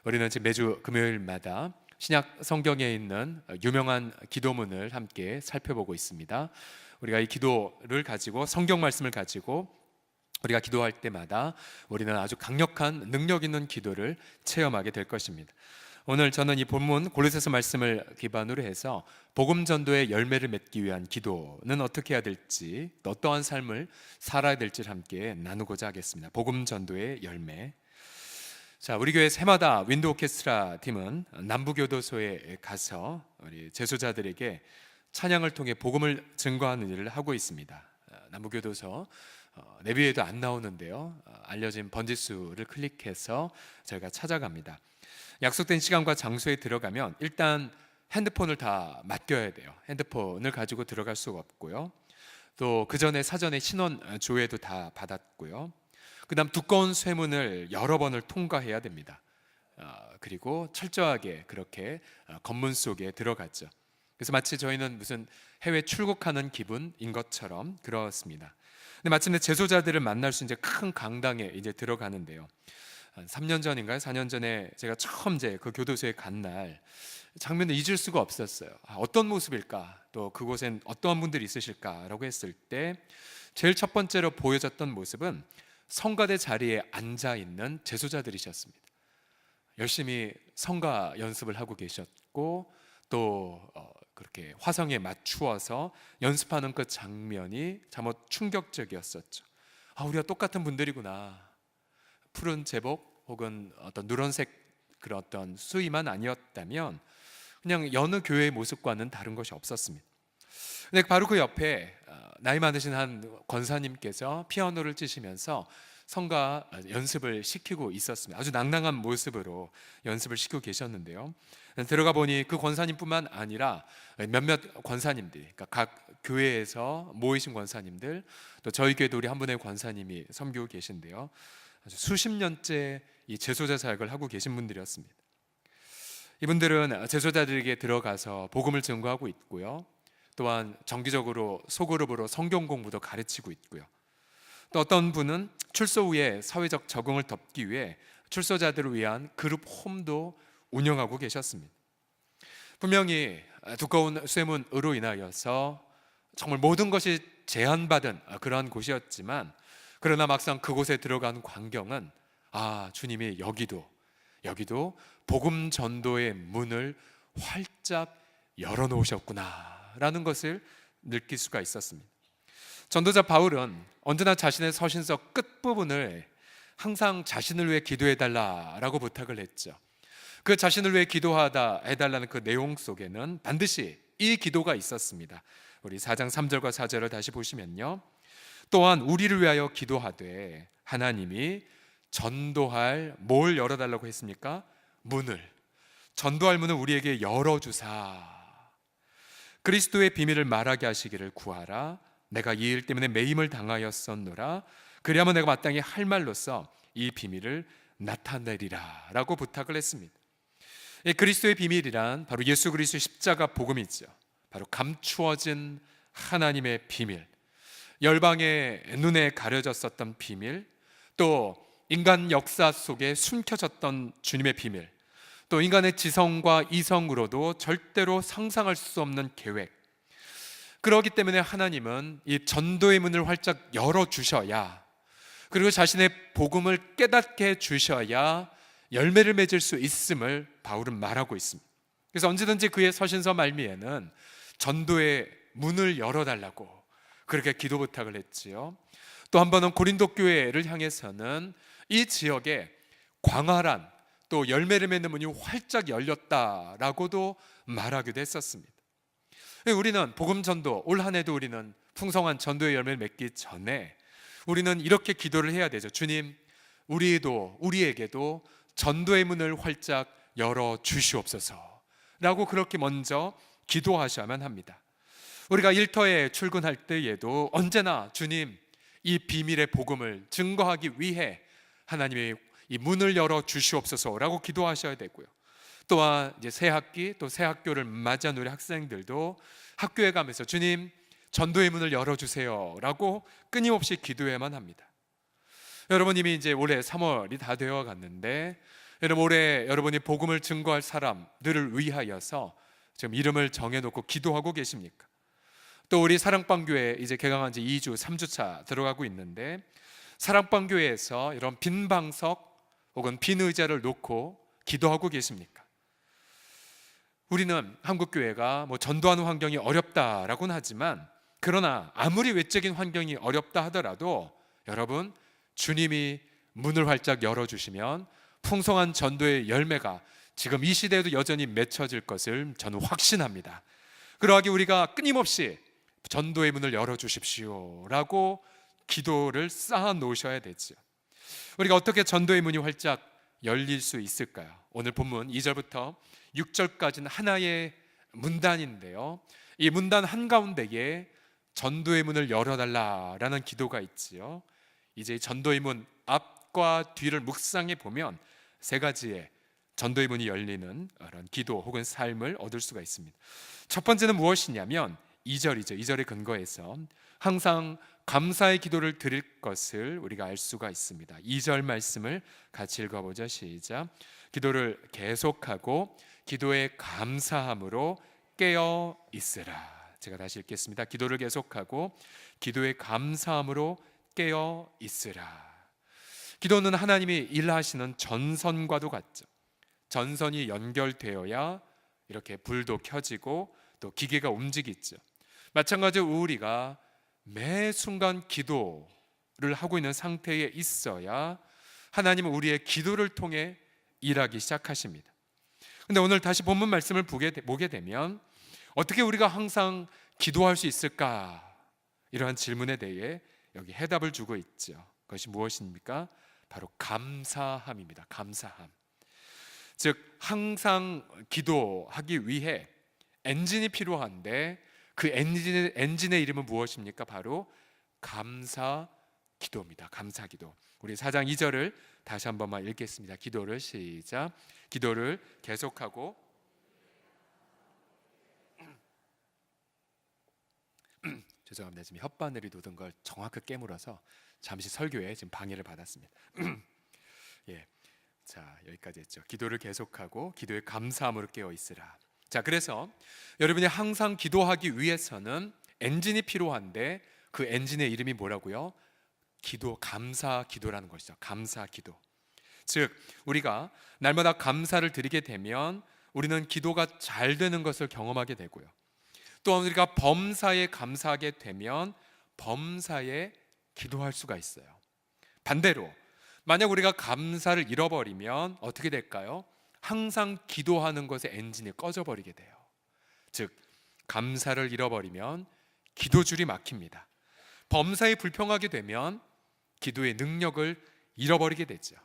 우리는 지금 매주 금요일마다 신약 성경에 있는 유명한 기도문을 함께 살펴보고 있습니다. 우리가 이 기도를 가지고 성경 말씀을 가지고 우리가 기도할 때마다 우리는 아주 강력한 능력 있는 기도를 체험하게 될 것입니다. 오늘 저는 이 본문 골로새서 말씀을 기반으로 해서 복음 전도의 열매를 맺기 위한 기도는 어떻게 해야 될지, 또 어떠한 삶을 살아야 될지를 함께 나누고자 하겠습니다. 복음 전도의 열매. 자, 우리 교회 새마다 윈드 오케스트라 팀은 남부교도소에 가서 우리 제소자들에게 찬양을 통해 복음을 증거하는 일을 하고 있습니다. 남부교도소 내비에도 안 나오는데요, 알려진 번지수를 클릭해서 저희가 찾아갑니다. 약속된 시간과 장소에 들어가면 일단 핸드폰을 다 맡겨야 돼요. 핸드폰을 가지고 들어갈 수가 없고요. 또 그 전에 사전에 신원 조회도 다 받았고요. 그 다음 두꺼운 쇠문을 여러 번을 통과해야 됩니다. 그리고 철저하게 그렇게 검문 속에 들어갔죠. 그래서 마치 저희는 무슨 해외 출국하는 기분인 것처럼 그렇습니다. 근데 마침내 재소자들을 만날 수 있는 큰 강당에 이제 들어가는데요. 한 3년 전인가요? 4년 전에 제가 처음 그 교도소에 간 날 장면을 잊을 수가 없었어요. 어떤 모습일까? 또 그곳엔 어떠한 분들이 있으실까라고 했을 때 제일 첫 번째로 보여졌던 모습은 성가대 자리에 앉아 있는 재소자들이셨습니다. 열심히 성가 연습을 하고 계셨고, 또 그렇게 화성에 맞추어서 연습하는 그 장면이 참으로 충격적이었었죠. 우리가 똑같은 분들이구나. 푸른 제복 혹은 어떤 누런색 그런 어떤 수의만 아니었다면 그냥 여느 교회의 모습과는 다른 것이 없었습니다. 근데 바로 그 옆에 나이 많으신 한 권사님께서 피아노를 치시면서 성가 연습을 시키고 있었습니다. 아주 낭낭한 모습으로 연습을 시키고 계셨는데요. 들어가 보니 그 권사님뿐만 아니라 몇몇 권사님들이, 그러니까 각 교회에서 모이신 권사님들, 또 저희 교회도 우리 한 분의 권사님이 섬기고 계신데요. 아주 수십 년째 이 재소자 사역을 하고 계신 분들이었습니다. 이분들은 재소자들에게 들어가서 복음을 증거하고 있고요. 또한 정기적으로 소그룹으로 성경 공부도 가르치고 있고요. 또 어떤 분은 출소 후에 사회적 적응을 돕기 위해 출소자들을 위한 그룹 홈도 운영하고 계셨습니다. 분명히 두꺼운 쇠문으로 인하여서 정말 모든 것이 제한받은 그러한 곳이었지만, 그러나 막상 그곳에 들어간 광경은 주님이 여기도 복음 전도의 문을 활짝 열어놓으셨구나 라는 것을 느낄 수가 있었습니다. 전도자 바울은 언제나 자신의 서신서 끝부분을 항상 자신을 위해 기도해달라라고 부탁을 했죠. 그 자신을 위해 기도하다 해달라는 그 내용 속에는 반드시 이 기도가 있었습니다. 우리 4장 3절과 4절을 다시 보시면요, 또한 우리를 위하여 기도하되 하나님이 전도할 뭘 열어달라고 했습니까? 문을, 전도할 문을 우리에게 열어주사 그리스도의 비밀을 말하게 하시기를 구하라. 내가 이 일 때문에 매임을 당하였었노라. 그리하면 내가 마땅히 할 말로써 이 비밀을 나타내리라 라고 부탁을 했습니다. 그리스도의 비밀이란 바로 예수 그리스도 십자가 복음이죠. 바로 감추어진 하나님의 비밀, 열방의 눈에 가려졌었던 비밀, 또 인간 역사 속에 숨겨졌던 주님의 비밀, 또 인간의 지성과 이성으로도 절대로 상상할 수 없는 계획. 그렇기 때문에 하나님은 이 전도의 문을 활짝 열어주셔야, 그리고 자신의 복음을 깨닫게 해주셔야 열매를 맺을 수 있음을 바울은 말하고 있습니다. 그래서 언제든지 그의 서신서 말미에는 전도의 문을 열어달라고 그렇게 기도 부탁을 했지요. 또 한 번은 고린도 교회를 향해서는 이 지역에 광활한 또 열매를 맺는 문이 활짝 열렸다라고도 말하기도 했었습니다. 우리는 복음 전도, 올 한 해도 우리는 풍성한 전도의 열매를 맺기 전에 우리는 이렇게 기도를 해야 되죠. 주님, 우리에게도 전도의 문을 활짝 열어 주시옵소서 라고 그렇게 먼저 기도하셔야만 합니다. 우리가 일터에 출근할 때에도 언제나 주님, 이 비밀의 복음을 증거하기 위해 하나님의 이 문을 열어 주시옵소서라고 기도하셔야 되고요. 또한 이제 새 학기, 또 새 학교를 맞이한 우리 학생들도 학교에 가면서 주님, 전도의 문을 열어주세요라고 끊임없이 기도해야만 합니다. 여러분, 이미 이제 올해 3월이 다 되어 갔는데 여러분, 올해 여러분이 복음을 증거할 사람들을 위하여서 지금 이름을 정해놓고 기도하고 계십니까? 또 우리 사랑방교회 이제 개강한 지 2주, 3주차 들어가고 있는데, 사랑방교회에서 이런 빈 방석 혹은 빈 의자를 놓고 기도하고 계십니까? 우리는 한국교회가 전도하는 환경이 어렵다라고는 하지만, 그러나 아무리 외적인 환경이 어렵다 하더라도 여러분, 주님이 문을 활짝 열어주시면 풍성한 전도의 열매가 지금 이 시대에도 여전히 맺혀질 것을 저는 확신합니다. 그러하기 우리가 끊임없이 전도의 문을 열어주십시오 라고 기도를 쌓아 놓으셔야 되죠. 우리가 어떻게 전도의 문이 활짝 열릴 수 있을까요? 오늘 본문 2절부터 6절까지는 하나의 문단인데요, 이 문단 한가운데에 전도의 문을 열어달라라는 기도가 있지요. 이제 전도의 문 앞과 뒤를 묵상해 보면 세 가지의 전도의 문이 열리는 그런 기도 혹은 삶을 얻을 수가 있습니다. 첫 번째는 무엇이냐면 2절이죠. 2절의 근거에서 항상 감사의 기도를 드릴 것을 우리가 알 수가 있습니다. 2절 말씀을 같이 읽어보죠. 시작. 기도를 계속하고 기도에 감사함으로 깨어 있으라. 제가 다시 읽겠습니다. 기도를 계속하고 기도에 감사함으로 깨어 있으라. 기도는 하나님이 일하시는 전선과도 같죠. 전선이 연결되어야 이렇게 불도 켜지고 또 기계가 움직이죠. 마찬가지로 우리가 매 순간 기도를 하고 있는 상태에 있어야 하나님은 우리의 기도를 통해 일하기 시작하십니다. 근데 오늘 다시 본문 말씀을 보게 되면 어떻게 우리가 항상 기도할 수 있을까? 이러한 질문에 대해 여기 해답을 주고 있죠. 그것이 무엇입니까? 바로 감사함입니다. 감사함. 즉 항상 기도하기 위해 엔진이 필요한데 그 엔진의 이름은 무엇입니까? 바로 감사 기도입니다. 감사 기도. 우리 4장 2절을 다시 한 번만 읽겠습니다. 기도를 시작. 기도를 계속하고 죄송합니다. 지금 혓바늘이 돋은 걸 정확하게 깨물어서 잠시 설교에 지금 방해를 받았습니다. 예, 자 여기까지 했죠. 기도를 계속하고 기도에 감사함으로 깨어 있으라. 자, 그래서 여러분이 항상 기도하기 위해서는 엔진이 필요한데 그 엔진의 이름이 뭐라고요? 기도, 감사 기도라는 것이죠. 감사 기도. 즉 우리가 날마다 감사를 드리게 되면 우리는 기도가 잘 되는 것을 경험하게 되고요, 또 우리가 범사에 감사하게 되면 범사에 기도할 수가 있어요. 반대로 만약 우리가 감사를 잃어버리면 어떻게 될까요? 항상 기도하는 것의 엔진이 꺼져버리게 돼요. 즉 감사를 잃어버리면 기도줄이 막힙니다. 범사에 불평하게 되면 기도의 능력을 잃어버리게 되죠.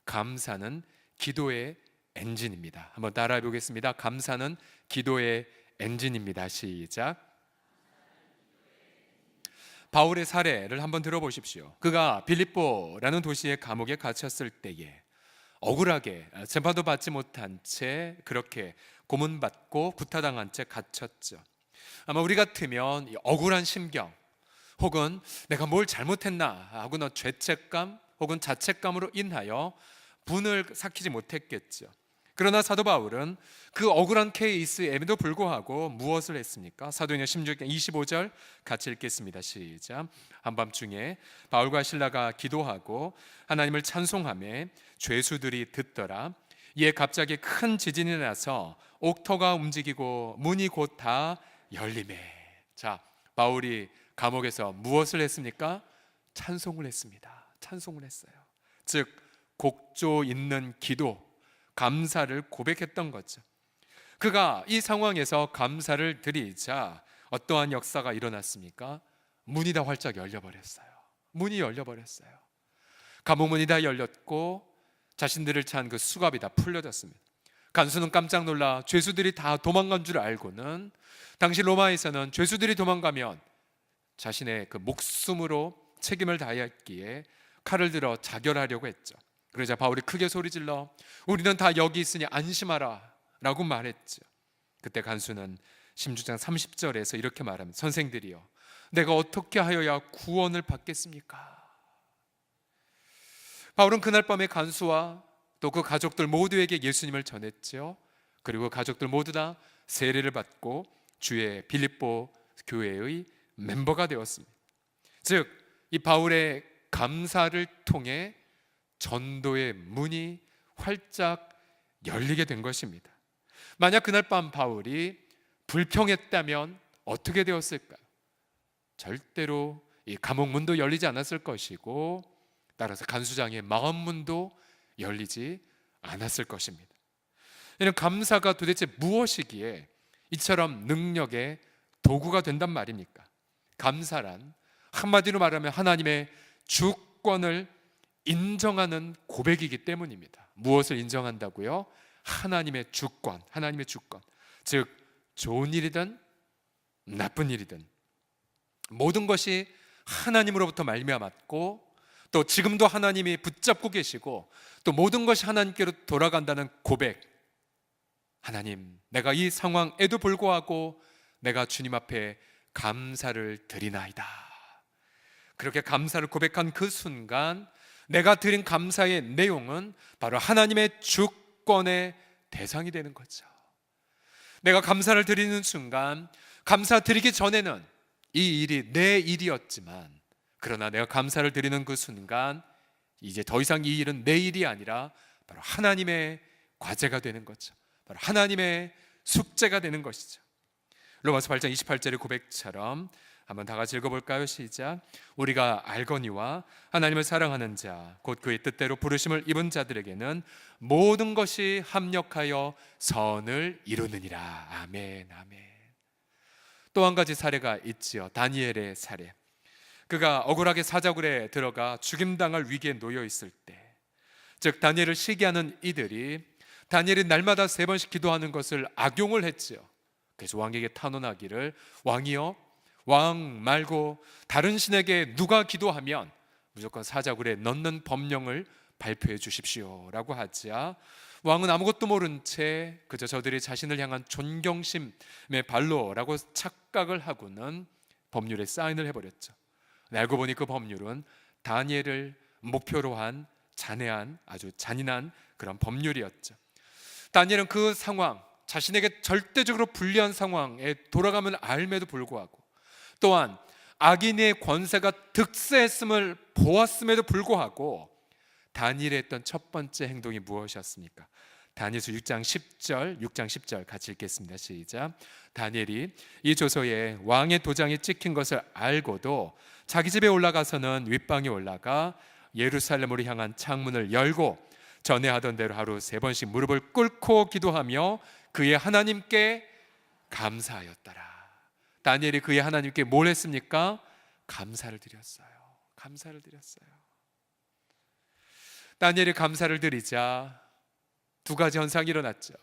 감사는 기도의 엔진입니다. 한번 따라해 보겠습니다. 감사는 기도의 엔진입니다. 시작. 바울의 사례를 한번 들어보십시오. 그가 빌립보라는 도시의 감옥에 갇혔을 때에 억울하게 재판도 받지 못한 채 그렇게 고문받고 구타당한 채 갇혔죠. 아마 우리 같으면 이 억울한 심경 혹은 내가 뭘 잘못했나 하고는 죄책감 혹은 자책감으로 인하여 분을 삭히지 못했겠죠. 그러나 사도 바울은 그 억울한 케이스에도 불구하고 무엇을 했습니까? 사도행전 16장 25절 같이 읽겠습니다. 시작. 한밤중에 바울과 실라가 기도하고 하나님을 찬송하며 죄수들이 듣더라. 이에 갑자기 큰 지진이 나서 옥터가 움직이고 문이 곧 다 열리매. 자, 바울이 감옥에서 무엇을 했습니까? 찬송을 했습니다. 찬송을 했어요. 즉 곡조 있는 기도, 감사를 고백했던 거죠. 그가 이 상황에서 감사를 드리자 어떠한 역사가 일어났습니까? 문이 다 활짝 열려버렸어요. 문이 열려버렸어요. 감옥 문이 다 열렸고 자신들을 찬 그 수갑이 다 풀려졌습니다. 간수는 깜짝 놀라 죄수들이 다 도망간 줄 알고는, 당시 로마에서는 죄수들이 도망가면 자신의 그 목숨으로 책임을 다해야 했기에 칼을 들어 자결하려고 했죠. 그러자 바울이 크게 소리질러 우리는 다 여기 있으니 안심하라 라고 말했죠. 그때 간수는 16장 30절에서 이렇게 말합니다. 선생들이여, 내가 어떻게 하여야 구원을 받겠습니까? 바울은 그날 밤에 간수와 또 그 가족들 모두에게 예수님을 전했죠. 그리고 가족들 모두 다 세례를 받고 주의 빌립보 교회의 멤버가 되었습니다. 즉, 이 바울의 감사를 통해 전도의 문이 활짝 열리게 된 것입니다. 만약 그날 밤 바울이 불평했다면 어떻게 되었을까요? 절대로 이 감옥 문도 열리지 않았을 것이고, 따라서 간수장의 마음 문도 열리지 않았을 것입니다. 이는 감사가 도대체 무엇이기에 이처럼 능력의 도구가 된단 말입니까? 감사란 한마디로 말하면 하나님의 주권을 인정하는 고백이기 때문입니다. 무엇을 인정한다고요? 하나님의 주권, 하나님의 주권. 즉, 좋은 일이든 나쁜 일이든 모든 것이 하나님으로부터 말미암았고, 또 지금도 하나님이 붙잡고 계시고, 또 모든 것이 하나님께로 돌아간다는 고백. 하나님, 내가 이 상황에도 불구하고 내가 주님 앞에 감사를 드리나이다. 그렇게 감사를 고백한 그 순간 내가 드린 감사의 내용은 바로 하나님의 주권의 대상이 되는 거죠. 내가 감사를 드리는 순간, 감사 드리기 전에는 이 일이 내 일이었지만, 그러나 내가 감사를 드리는 그 순간 이제 더 이상 이 일은 내 일이 아니라 바로 하나님의 과제가 되는 거죠. 바로 하나님의 숙제가 되는 것이죠. 로마서 8장 28절의 고백처럼 한번 다 같이 읽어볼까요? 시작. 우리가 알거니와 하나님을 사랑하는 자 곧 그의 뜻대로 부르심을 입은 자들에게는 모든 것이 합력하여 선을 이루느니라. 아멘, 아멘. 또 한 가지 사례가 있지요. 다니엘의 사례. 그가 억울하게 사자굴에 들어가 죽임당할 위기에 놓여 있을 때, 즉 다니엘을 시기하는 이들이 다니엘이 날마다 3번씩 기도하는 것을 악용을 했지요. 그래서 왕에게 탄원하기를, 왕이여, 왕 말고 다른 신에게 누가 기도하면 무조건 사자굴에 넣는 법령을 발표해 주십시오 라고 하자, 왕은 아무것도 모른 채 그저 저들이 자신을 향한 존경심의 발로라고 착각을 하고는 법률에 사인을 해버렸죠. 알고 보니 그 법률은 다니엘을 목표로 한 잔해한, 아주 잔인한 그런 법률이었죠. 다니엘은 그 상황, 자신에게 절대적으로 불리한 상황에 돌아감을 알매도 불구하고, 또한 악인의 권세가 득세했음을 보았음에도 불구하고 다니엘이 했던 첫 번째 행동이 무엇이었습니까? 다니엘서 6장 10절 같이 읽겠습니다. 시작. 다니엘이 이 조서에 왕의 도장이 찍힌 것을 알고도 자기 집에 올라가서는 윗방에 올라가 예루살렘으로 향한 창문을 열고 전에 하던 대로 하루 3번씩 무릎을 꿇고 기도하며 그의 하나님께 감사하였더라. 다니엘이 그의 하나님께 뭘 했습니까? 감사를 드렸어요. 감사를 드렸어요. 다니엘이 감사를 드리자 2가지 현상이 일어났죠.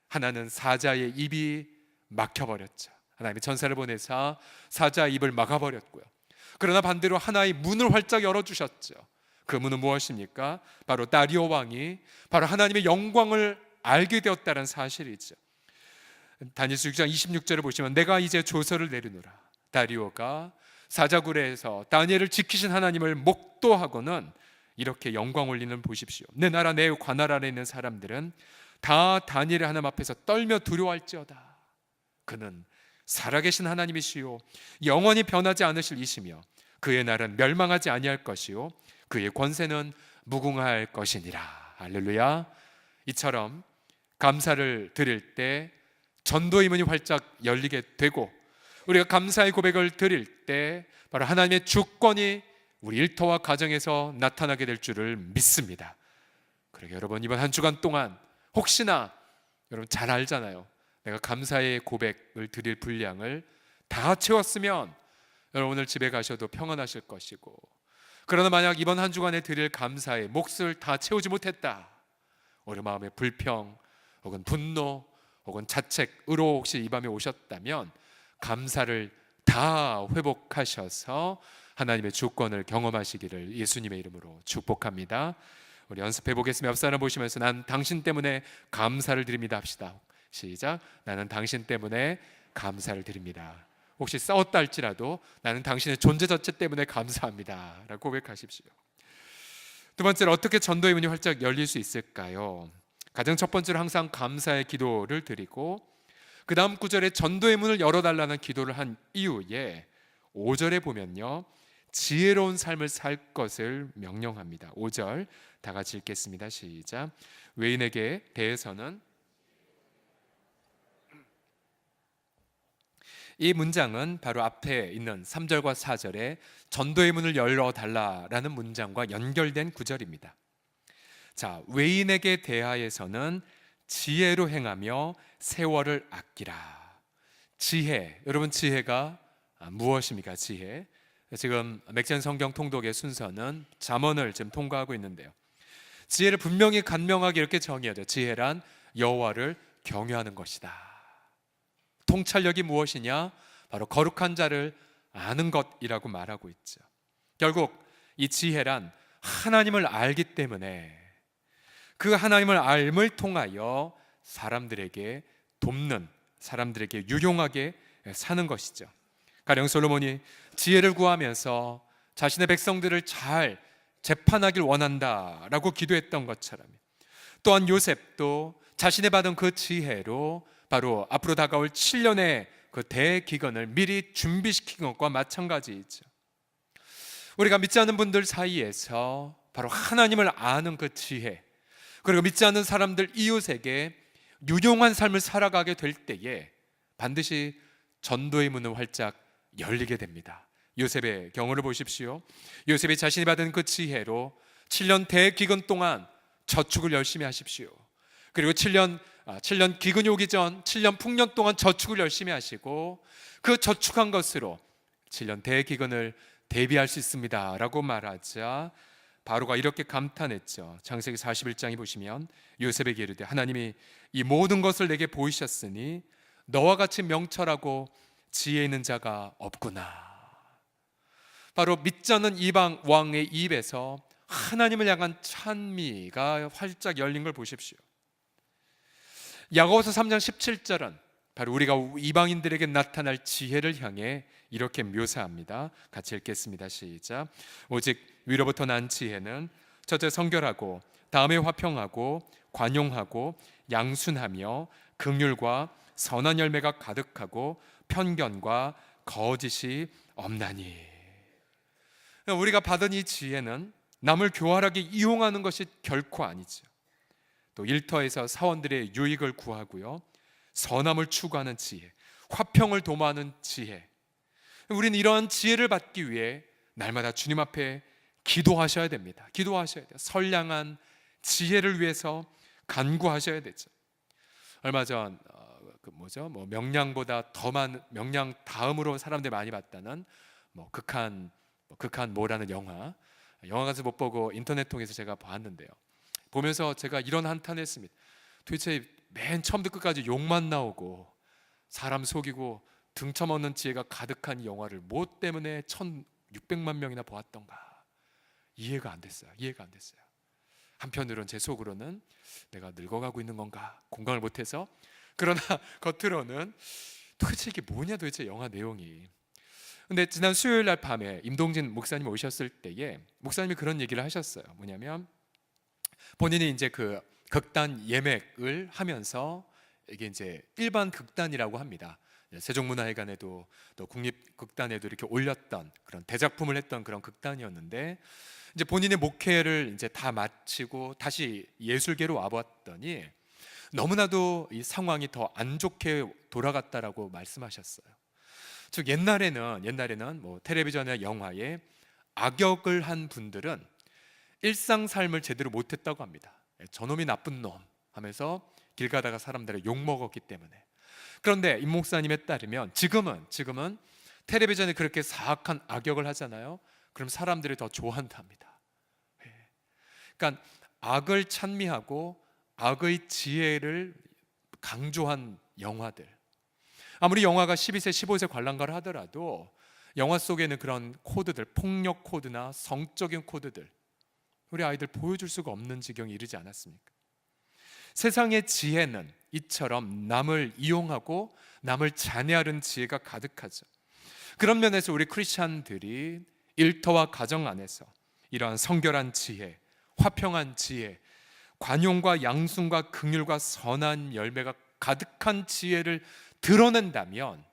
하나는 사자의 입이 막혀버렸죠. 하나님이 천사를 보내사 사자의 입을 막아버렸고요. 그러나 반대로 하나의 문을 활짝 열어주셨죠. 그 문은 무엇입니까? 바로 다리오 왕이 바로 하나님의 영광을 알게 되었다는 사실이죠. 다니엘서 6장 26절을 보시면 내가 이제 조서를 내리노라. 다리오가 사자굴에서 다니엘을 지키신 하나님을 목도하고는 이렇게 영광 올리는 보십시오. 내 나라 내 관할 아래 있는 사람들은 다 다니엘의 하나님 앞에서 떨며 두려워할지어다. 그는 살아계신 하나님이시요 영원히 변하지 않으실 이시며 그의 날은 멸망하지 아니할 것이요 그의 권세는 무궁할 것이니라. 할렐루야. 이처럼 감사를 드릴 때 전도의 문이 활짝 열리게 되고, 우리가 감사의 고백을 드릴 때 바로 하나님의 주권이 우리 일터와 가정에서 나타나게 될 줄을 믿습니다. 그러게 여러분, 이번 한 주간 동안 혹시나 여러분 잘 알잖아요. 내가 감사의 고백을 드릴 분량을 다 채웠으면 여러분 오늘 집에 가셔도 평안하실 것이고, 그러나 만약 이번 한 주간에 드릴 감사의 몫을 다 채우지 못했다, 우리 마음에 불평 혹은 분노 혹은 자책으로 혹시 이 밤에 오셨다면 감사를 다 회복하셔서 하나님의 주권을 경험하시기를 예수님의 이름으로 축복합니다. 우리 연습해 보겠습니다. 옆 사람 보시면서 난 당신 때문에 감사를 드립니다 합시다. 시작. 나는 당신 때문에 감사를 드립니다. 혹시 싸웠다 할지라도 나는 당신의 존재 자체 때문에 감사합니다 라고 고백하십시오. 두 번째로 어떻게 전도의 문이 활짝 열릴 수 있을까요? 가장 첫 번째로 항상 감사의 기도를 드리고, 그 다음 구절에 전도의 문을 열어달라는 기도를 한 이후에 5절에 보면요, 지혜로운 삶을 살 것을 명령합니다. 5절 다 같이 읽겠습니다. 시작. 외인에게 대해서는, 이 문장은 바로 앞에 있는 3절과 4절에 전도의 문을 열어달라라는 문장과 연결된 구절입니다. 자, 외인에게 대하여서는 지혜로 행하며 세월을 아끼라. 지혜, 여러분 지혜가 무엇입니까? 지혜. 지금 맥젠 성경 통독의 순서는 잠언을 지금 통과하고 있는데요, 지혜를 분명히 간명하게 이렇게 정의하죠. 지혜란 여호와를 경외하는 것이다. 통찰력이 무엇이냐? 바로 거룩한 자를 아는 것이라고 말하고 있죠. 결국 이 지혜란 하나님을 알기 때문에 그 하나님을 알음을 통하여 사람들에게 돕는, 사람들에게 유용하게 사는 것이죠. 가령 솔로몬이 지혜를 구하면서 자신의 백성들을 잘 재판하길 원한다라고 기도했던 것처럼, 또한 요셉도 자신의 받은 그 지혜로 바로 앞으로 다가올 7년의 그 대기근을 미리 준비시킨 것과 마찬가지이죠. 우리가 믿지 않는 분들 사이에서 바로 하나님을 아는 그 지혜, 그리고 믿지 않는 사람들 이웃에게 유용한 삶을 살아가게 될 때에 반드시 전도의 문은 활짝 열리게 됩니다. 요셉의 경우를 보십시오. 요셉이 자신이 받은 그 지혜로 7년 대기근 동안 저축을 열심히 하십시오. 그리고 7년 기근이 오기 전 7년 풍년 동안 저축을 열심히 하시고, 그 저축한 것으로 7년 대기근을 대비할 수 있습니다 라고 말하자 바로가 이렇게 감탄했죠. 창세기 41장에 보시면 요셉에게 이르되, 하나님이 이 모든 것을 내게 보이셨으니 너와 같이 명철하고 지혜 있는 자가 없구나. 바로 믿지 않는 이방 왕의 입에서 하나님을 향한 찬미가 활짝 열린 걸 보십시오. 야고보서 3장 17절은 바로 우리가 이방인들에게 나타날 지혜를 향해 이렇게 묘사합니다. 같이 읽겠습니다. 시작. 오직 위로부터 난 지혜는 첫째 성결하고, 다음에 화평하고, 관용하고, 양순하며, 긍휼과 선한 열매가 가득하고, 편견과 거짓이 없나니. 우리가 받은 이 지혜는 남을 교활하게 이용하는 것이 결코 아니죠. 또 일터에서 사원들의 유익을 구하고요, 선함을 추구하는 지혜, 화평을 도모하는 지혜. 우리는 이러한 지혜를 받기 위해 날마다 주님 앞에 기도하셔야 됩니다. 기도하셔야 돼요. 선량한 지혜를 위해서 간구하셔야 되죠. 얼마 전 명량보다 더 많은, 명량 다음으로 사람들이 많이 봤다는 극한 뭐라는 영화관에서 못 보고 인터넷 통해서 제가 봤는데요, 보면서 제가 이런 한탄했습니다. 도대체 맨 처음부터 끝까지 욕만 나오고 사람 속이고 등쳐먹는 지혜가 가득한 이 영화를 뭐 때문에 1,600만 명이나 보았던가. 이해가 안 됐어요. 한편으로는 제 속으로는 내가 늙어가고 있는 건가 공감을 못해서, 그러나 겉으로는 도대체 이게 뭐냐, 도대체 영화 내용이. 근데 지난 수요일 날 밤에 임동진 목사님 오셨을 때에 목사님이 그런 얘기를 하셨어요. 뭐냐면 본인이 이제 그 극단 예맥을 하면서, 이게 이제 일반 극단이라고 합니다. 세종문화회관에도 또 국립극단에도 이렇게 올렸던 그런 대작품을 했던 그런 극단이었는데, 이제 본인의 목회를 이제 다 마치고 다시 예술계로 와봤더니 너무나도 이 상황이 더 안 좋게 돌아갔다라고 말씀하셨어요. 즉 옛날에는 뭐 텔레비전이나 영화에 악역을 한 분들은 일상 삶을 제대로 못했다고 합니다. 저놈이 나쁜 놈 하면서 길 가다가 사람들을 욕 먹었기 때문에. 그런데 임 목사님에 따르면 지금은 텔레비전에 그렇게 사악한 악역을 하잖아요. 그럼 사람들이 더 좋아한답니다. 그러니까 악을 찬미하고 악의 지혜를 강조한 영화들, 아무리 영화가 12세 15세 관람가를 하더라도 영화 속에는 그런 코드들, 폭력 코드나 성적인 코드들, 우리 아이들 보여줄 수가 없는 지경에 이르지 않았습니까? 세상의 지혜는 이처럼 남을 이용하고 남을 잔해하는 지혜가 가득하죠. 그런 면에서 우리 크리스찬들이 일터와 가정 안에서 이러한 성결한 지혜, 화평한 지혜, 관용과 양순과 긍휼과 선한 열매가 가득한 지혜를 드러낸다면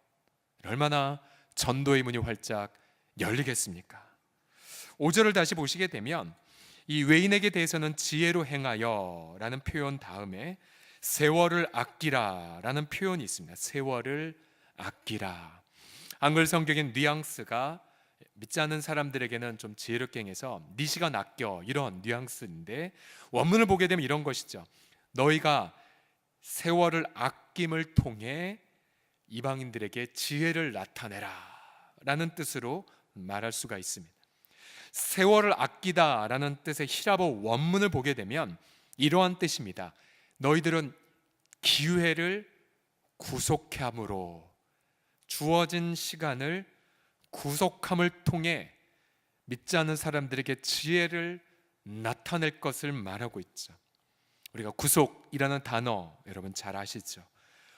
얼마나 전도의 문이 활짝 열리겠습니까? 5절을 다시 보시게 되면 이 외인에게 대해서는 지혜로 행하여 라는 표현 다음에 세월을 아끼라 라는 표현이 있습니다. 세월을 아끼라. 한글 성경의 뉘앙스가 믿지 않는 사람들에게는 좀 지혜롭게 행해서 네 시간 아껴, 이런 뉘앙스인데 원문을 보게 되면 이런 것이죠. 너희가 세월을 아낌을 통해 이방인들에게 지혜를 나타내라 라는 뜻으로 말할 수가 있습니다. 세월을 아끼다 라는 뜻의 히라보 원문을 보게 되면 이러한 뜻입니다. 너희들은 기회를 구속해 함으로, 주어진 시간을 구속함을 통해 믿지 않는 사람들에게 지혜를 나타낼 것을 말하고 있죠. 우리가 구속이라는 단어 여러분 잘 아시죠?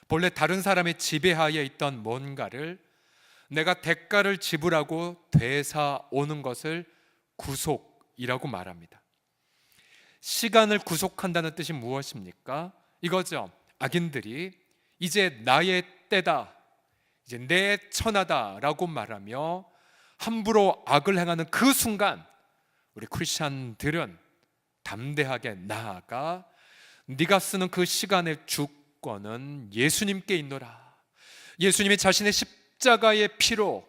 본래 다른 사람의 지배하에 있던 뭔가를 내가 대가를 지불하고 되사오는 것을 구속이라고 말합니다. 시간을 구속한다는 뜻이 무엇입니까? 이거죠. 악인들이 이제 나의 때다, 이제 내 천하다라고 말하며 함부로 악을 행하는 그 순간 우리 크리스찬들은 담대하게 나아가 네가 쓰는 그 시간의 주권은 예수님께 있노라. 예수님이 자신의 십자가의 피로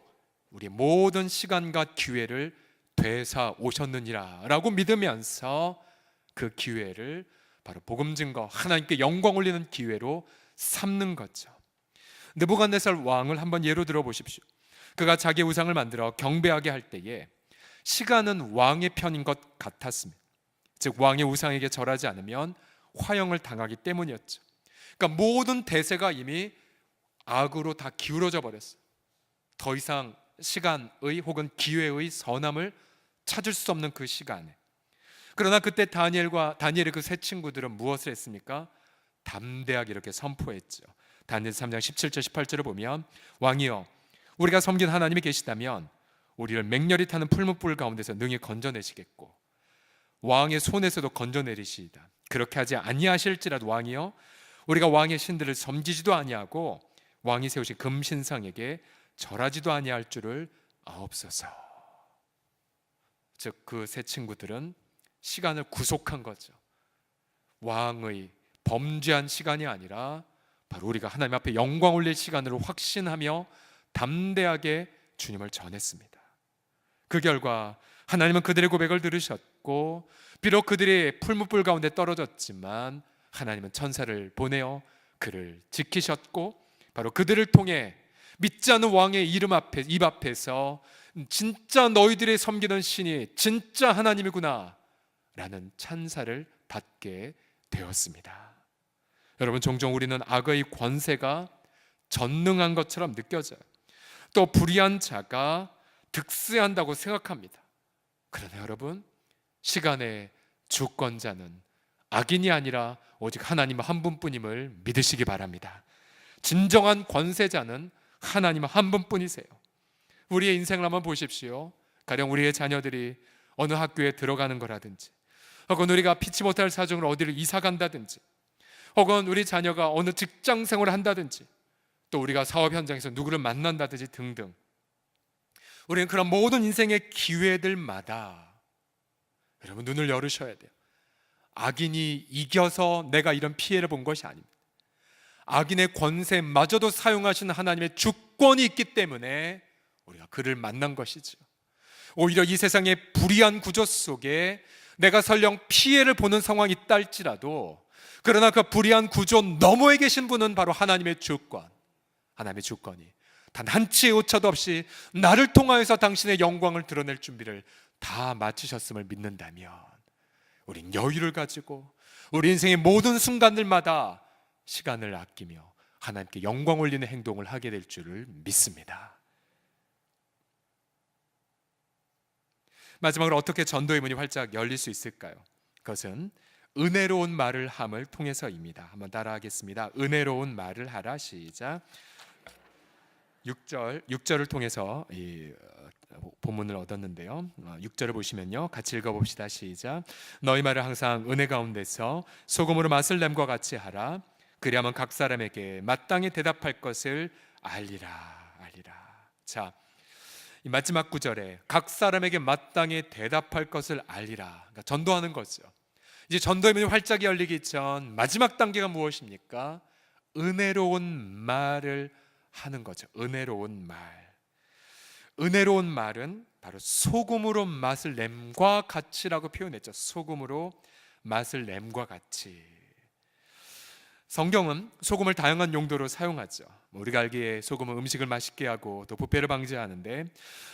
우리 모든 시간과 기회를 되사 오셨느니라 라고 믿으면서 그 기회를 바로 복음 증거, 하나님께 영광 올리는 기회로 삼는 거죠. 느부갓네살 왕을 한번 예로 들어 보십시오. 그가 자기 우상을 만들어 경배하게 할 때에 시간은 왕의 편인 것 같았습니다. 즉 왕의 우상에게 절하지 않으면 화형을 당하기 때문이었죠. 그러니까 모든 대세가 이미 악으로 다 기울어져 버렸어요. 더 이상 시간의 혹은 기회의 선함을 찾을 수 없는 그 시간에. 그러나 그때 다니엘의 그 세 친구들은 무엇을 했습니까? 담대하게 이렇게 선포했죠. 다니엘 3장 17절 18절을 보면 왕이여, 우리가 섬긴 하나님이 계시다면 우리를 맹렬히 타는 풀무불 가운데서 능히 건져내시겠고 왕의 손에서도 건져내리시이다. 그렇게 하지 아니하실지라도 왕이여, 우리가 왕의 신들을 섬기지도 아니하고 왕이 세우신 금신상에게 절하지도 아니할 줄을 아옵소서. 즉 그 세 친구들은 시간을 구속한 거죠. 왕의 범죄한 시간이 아니라 바로 우리가 하나님 앞에 영광 올릴 시간으로 확신하며 담대하게 주님을 전했습니다. 그 결과 하나님은 그들의 고백을 들으셨고 비록 그들이 풀무불 가운데 떨어졌지만 하나님은 천사를 보내어 그를 지키셨고 바로 그들을 통해 믿지 않는 왕의 입 앞에서 진짜 너희들이 섬기는 신이 진짜 하나님이구나 라는 찬사를 받게 되었습니다. 여러분, 종종 우리는 악의 권세가 전능한 것처럼 느껴져요. 또 불의한 자가 득세한다고 생각합니다. 그러나 여러분, 시간의 주권자는 악인이 아니라 오직 하나님 한 분뿐임을 믿으시기 바랍니다. 진정한 권세자는 하나님 한 분뿐이세요. 우리의 인생을 한번 보십시오. 가령 우리의 자녀들이 어느 학교에 들어가는 거라든지, 혹은 우리가 피치 못할 사정으로 어디를 이사 간다든지, 혹은 우리 자녀가 어느 직장 생활을 한다든지, 또 우리가 사업 현장에서 누구를 만난다든지 등등, 우리는 그런 모든 인생의 기회들마다 여러분 눈을 열으셔야 돼요. 악인이 이겨서 내가 이런 피해를 본 것이 아닙니다. 악인의 권세마저도 사용하시는 하나님의 주권이 있기 때문에 우리가 그를 만난 것이죠. 오히려 이 세상의 불의한 구조 속에 내가 설령 피해를 보는 상황이 있다 할지라도, 그러나 그 불의한 구조 너머에 계신 분은 바로 하나님의 주권, 하나님의 주권이 단 한 치의 오차도 없이 나를 통하여서 당신의 영광을 드러낼 준비를 다 마치셨음을 믿는다면 우린 여유를 가지고 우리 인생의 모든 순간들마다 시간을 아끼며 하나님께 영광 올리는 행동을 하게 될 줄을 믿습니다. 마지막으로 어떻게 전도의 문이 활짝 열릴 수 있을까요? 그것은 은혜로운 말을 함을 통해서입니다. 한번 따라하겠습니다. 은혜로운 말을 하라. 시작. 6절을 통해서 본문을 얻었는데요. 6절을 보시면요, 같이 읽어봅시다. 시작. 너희 말을 항상 은혜 가운데서 소금으로 맛을 냄과 같이 하라. 그리하면 각 사람에게 마땅히 대답할 것을 알리라. 자, 이 마지막 구절에 각 사람에게 마땅히 대답할 것을 알리라. 그러니까 전도하는 거죠. 이제 전도의 문이 활짝 열리기 전 마지막 단계가 무엇입니까? 은혜로운 말을 하는 거죠. 은혜로운 말. 은혜로운 말은 바로 소금으로 맛을 냄과 같이라고 표현했죠. 소금으로 맛을 냄과 같이. 성경은 소금을 다양한 용도로 사용하죠. 우리가 알기에 소금은 음식을 맛있게 하고 또 부패를 방지하는데,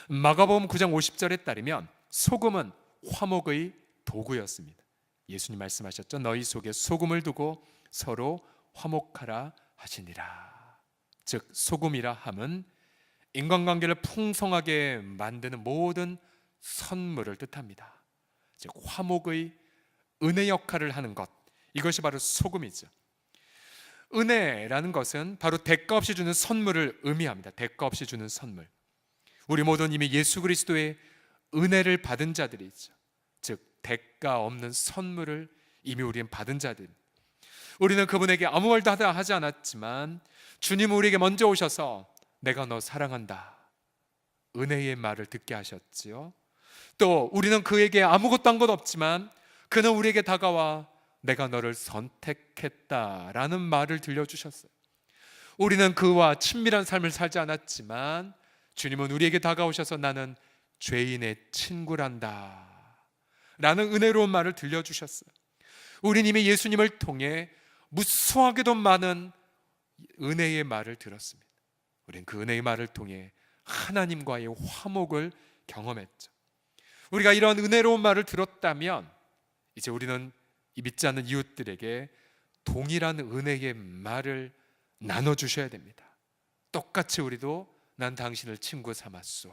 마가복음 9장 50절에 따르면 소금은 화목의 도구였습니다. 예수님 말씀하셨죠. 너희 속에 소금을 두고 서로 화목하라 하시니라. 즉 소금이라 함은 인간관계를 풍성하게 만드는 모든 선물을 뜻합니다. 즉 화목의 은혜 역할을 하는 것, 이것이 바로 소금이죠. 은혜라는 것은 바로 대가 없이 주는 선물을 의미합니다. 대가 없이 주는 선물. 우리 모두는 이미 예수 그리스도의 은혜를 받은 자들이죠. 즉 대가 없는 선물을 이미 우리는 받은 자들. 우리는 그분에게 아무 말도 하지 않았지만 주님은 우리에게 먼저 오셔서 내가 너 사랑한다, 은혜의 말을 듣게 하셨지요. 또 우리는 그에게 아무것도 한 것 없지만 그는 우리에게 다가와 내가 너를 선택했다라는 말을 들려주셨어요. 우리는 그와 친밀한 삶을 살지 않았지만 주님은 우리에게 다가오셔서 나는 죄인의 친구란다 라는 은혜로운 말을 들려주셨어요. 우린 이미 예수님을 통해 무수하게도 많은 은혜의 말을 들었습니다. 우린 그 은혜의 말을 통해 하나님과의 화목을 경험했죠. 우리가 이런 은혜로운 말을 들었다면 이제 우리는 이 믿지 않는 이웃들에게 동일한 은혜의 말을 나눠주셔야 됩니다. 똑같이 우리도 난 당신을 친구 삼았소,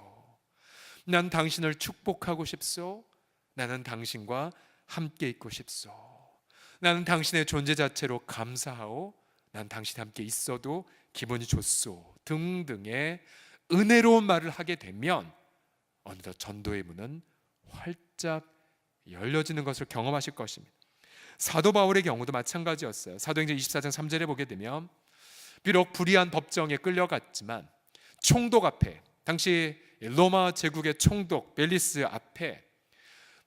난 당신을 축복하고 싶소, 나는 당신과 함께 있고 싶소, 나는 당신의 존재 자체로 감사하오, 난 당신이 함께 있어도 기분이 좋소 등등의 은혜로운 말을 하게 되면 어느덧 전도의 문은 활짝 열려지는 것을 경험하실 것입니다. 사도 바울의 경우도 마찬가지였어요. 사도행전 24장 3절에 보게 되면 비록 불의한 법정에 끌려갔지만 총독 앞에, 당시 로마 제국의 총독 벨리스 앞에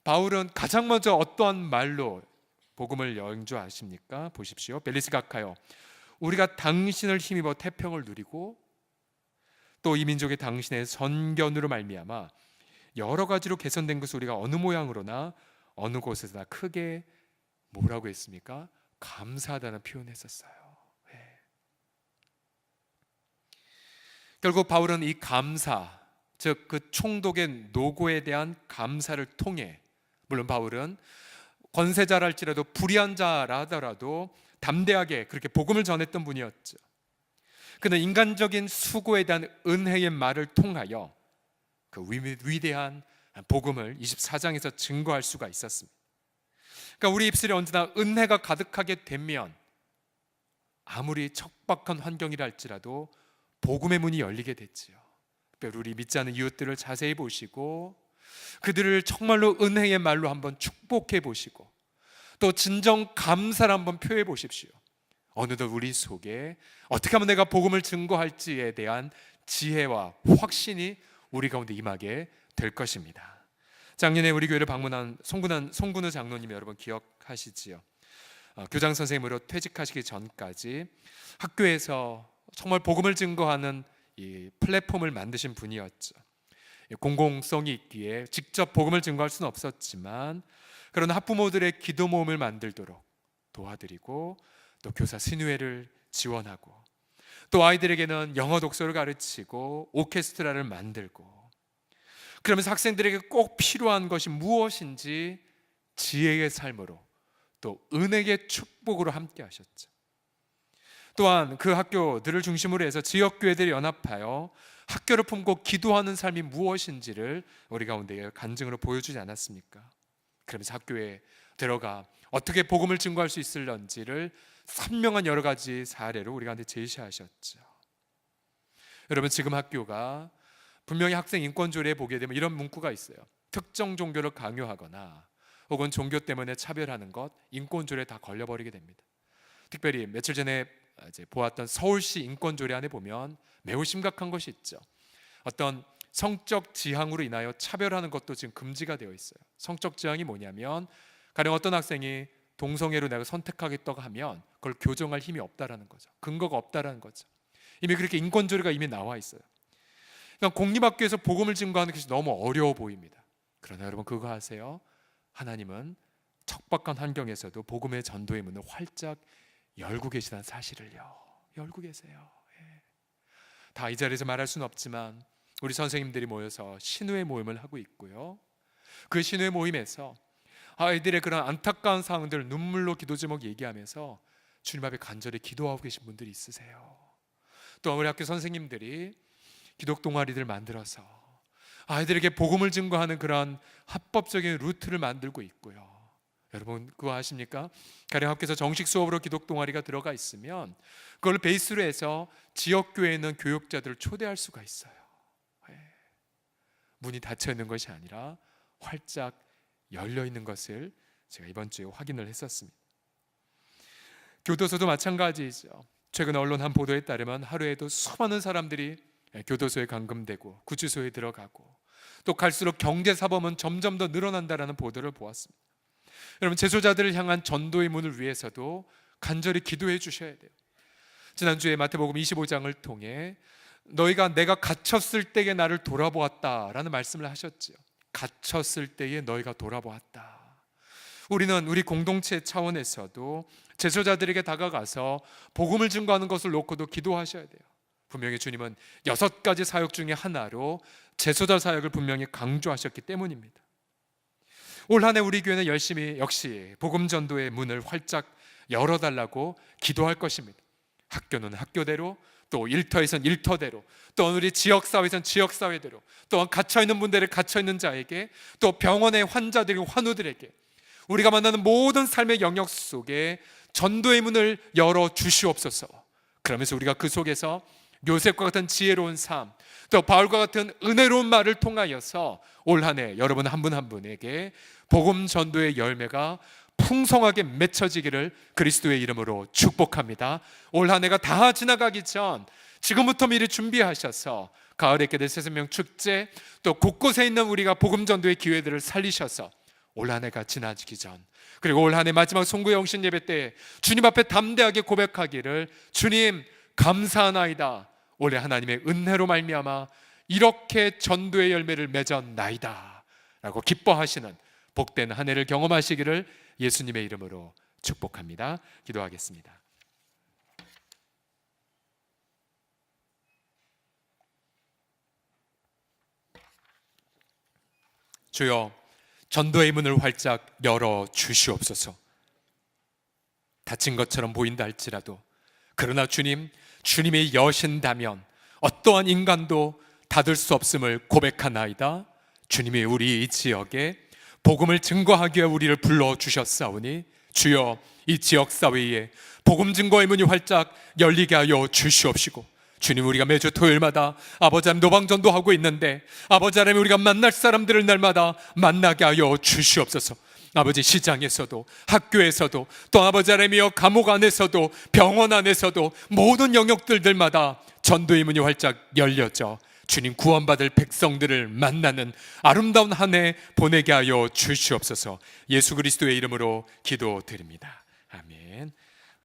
바울은 가장 먼저 어떠한 말로 복음을 연주하십니까? 보십시오. 벨리스가 아카요, 우리가 당신을 힘입어 태평을 누리고 또 이 민족이 당신의 선견으로 말미암아 여러 가지로 개선된 것을 우리가 어느 모양으로나 어느 곳에서나 크게 뭐라고 했습니까? 감사하다는 표현을 했었어요. 네. 결국 바울은 이 감사, 즉 그 총독의 노고에 대한 감사를 통해, 물론 바울은 권세자랄지라도 불의한 자라 하더라도 담대하게 그렇게 복음을 전했던 분이었죠. 그는 인간적인 수고에 대한 은혜의 말을 통하여 그 위대한 복음을 24장에서 증거할 수가 있었습니다. 그러니까 우리 입술에 언제나 은혜가 가득하게 되면 아무리 척박한 환경이라 할지라도 복음의 문이 열리게 됐지요. 특별히 우리 믿지 않는 이웃들을 자세히 보시고 그들을 정말로 은혜의 말로 한번 축복해 보시고 또 진정 감사를 한번 표해 보십시오. 어느덧 우리 속에 어떻게 하면 내가 복음을 증거할지에 대한 지혜와 확신이 우리 가운데 임하게 될 것입니다. 작년에 우리 교회를 방문한 송근우 장로님 여러분 기억하시지요? 교장 선생님으로 퇴직하시기 전까지 학교에서 정말 복음을 증거하는 이 플랫폼을 만드신 분이었죠. 공공성이 있기에 직접 복음을 증거할 수는 없었지만 그런 학부모들의 기도 모임을 만들도록 도와드리고 또 교사 신우회를 지원하고 또 아이들에게는 영어 독서를 가르치고 오케스트라를 만들고, 그러면서 학생들에게 꼭 필요한 것이 무엇인지 지혜의 삶으로 또 은혜의 축복으로 함께 하셨죠. 또한 그 학교들을 중심으로 해서 지역교회들이 연합하여 학교를 품고 기도하는 삶이 무엇인지를 우리 가운데 간증으로 보여주지 않았습니까? 그러면서 학교에 들어가 어떻게 복음을 증거할 수 있을런지를 선명한 여러 가지 사례로 우리 가운데 제시하셨죠. 여러분, 지금 학교가 분명히 학생 인권 조례에 보게 되면 이런 문구가 있어요. 특정 종교를 강요하거나 혹은 종교 때문에 차별하는 것, 인권 조례에 다 걸려버리게 됩니다. 특별히 며칠 전에 이제 보았던 서울시 인권 조례 안에 보면 매우 심각한 것이 있죠. 어떤 성적 지향으로 인하여 차별하는 것도 지금 금지가 되어 있어요. 성적 지향이 뭐냐면 가령 어떤 학생이 동성애로 내가 선택하겠다고 하면 그걸 교정할 힘이 없다라는 거죠. 근거가 없다라는 거죠. 이미 그렇게 인권 조례가 이미 나와 있어요. 그러니까 공립학교에서 복음을 증거하는 것이 너무 어려워 보입니다. 그러나 여러분 그거 아세요? 하나님은 척박한 환경에서도 복음의 전도의 문을 활짝 열고 계시다는 사실을요, 열고 계세요. 다 이 자리에서 말할 수는 없지만 우리 선생님들이 모여서 신우의 모임을 하고 있고요, 그 신우의 모임에서 아이들의 그런 안타까운 상황들을 눈물로 기도 제목 얘기하면서 주님 앞에 간절히 기도하고 계신 분들이 있으세요. 또 우리 학교 선생님들이 기독 동아리들 만들어서 아이들에게 복음을 증거하는 그런 합법적인 루트를 만들고 있고요. 여러분 그거 아십니까? 가령 학교에서 정식 수업으로 기독 동아리가 들어가 있으면 그걸 베이스로 해서 지역교회에 있는 교육자들을 초대할 수가 있어요. 문이 닫혀 있는 것이 아니라 활짝 열려 있는 것을 제가 이번 주에 확인을 했었습니다. 교도소도 마찬가지죠. 최근 언론 한 보도에 따르면 하루에도 수많은 사람들이 교도소에 감금되고 구치소에 들어가고 또 갈수록 경제사범은 점점 더 늘어난다는 보도를 보았습니다. 여러분 재소자들을 향한 전도의 문을 위해서도 간절히 기도해 주셔야 돼요. 지난주에 마태복음 25장을 통해 너희가 내가 갇혔을 때에 나를 돌아보았다라는 말씀을 하셨지요. 갇혔을 때에 너희가 돌아보았다. 우리는 우리 공동체 차원에서도 재소자들에게 다가가서 복음을 증거하는 것을 놓고도 기도하셔야 돼요. 분명히 주님은 6가지 사역 중에 하나로 재소자 사역을 분명히 강조하셨기 때문입니다. 올 한 해 우리 교회는 열심히 역시 복음 전도의 문을 활짝 열어달라고 기도할 것입니다. 학교는 학교대로, 또 일터에선 일터대로, 또 우리 지역사회에선 지역사회대로, 또한 갇혀있는 분들을 갇혀있는 자에게, 또 병원의 환자들과 환우들에게 우리가 만나는 모든 삶의 영역 속에 전도의 문을 열어 주시옵소서. 그러면서 우리가 그 속에서 요셉과 같은 지혜로운 삶, 또 바울과 같은 은혜로운 말을 통하여서 올 한 해 여러분 한 분 한 분에게 복음 전도의 열매가 풍성하게 맺혀지기를 그리스도의 이름으로 축복합니다. 올 한 해가 다 지나가기 전 지금부터 미리 준비하셔서 가을에 있게 될 새생명 축제, 또 곳곳에 있는 우리가 복음 전도의 기회들을 살리셔서 올 한 해가 지나지기 전, 그리고 올 한 해 마지막 송구 영신 예배 때 주님 앞에 담대하게 고백하기를 주님 감사하나이다. 올해 하나님의 은혜로 말미암아 이렇게 전도의 열매를 맺었나이다 라고 기뻐하시는 복된 한 해를 경험하시기를 예수님의 이름으로 축복합니다. 기도하겠습니다. 주여, 전도의 문을 활짝 열어 주시옵소서. 닫힌 것처럼 보인다 할지라도, 그러나 주님, 주님이 여신다면 어떠한 인간도 닫을 수 없음을 고백하나이다. 주님이 우리 이 지역에 복음을 증거하기 위해 우리를 불러주셨사오니 주여, 이 지역사회에 복음 증거의 문이 활짝 열리게 하여 주시옵시고, 주님, 우리가 매주 토요일마다 아버지 하나님 노방전도 하고 있는데 아버지 하나님 우리가 만날 사람들을 날마다 만나게 하여 주시옵소서. 아버지, 시장에서도 학교에서도 또 아버지 하나님이여 감옥 안에서도 병원 안에서도 모든 영역들마다 전도의 문이 활짝 열려져 주님 구원받을 백성들을 만나는 아름다운 한 해 보내게 하여 주시옵소서. 예수 그리스도의 이름으로 기도드립니다. 아멘.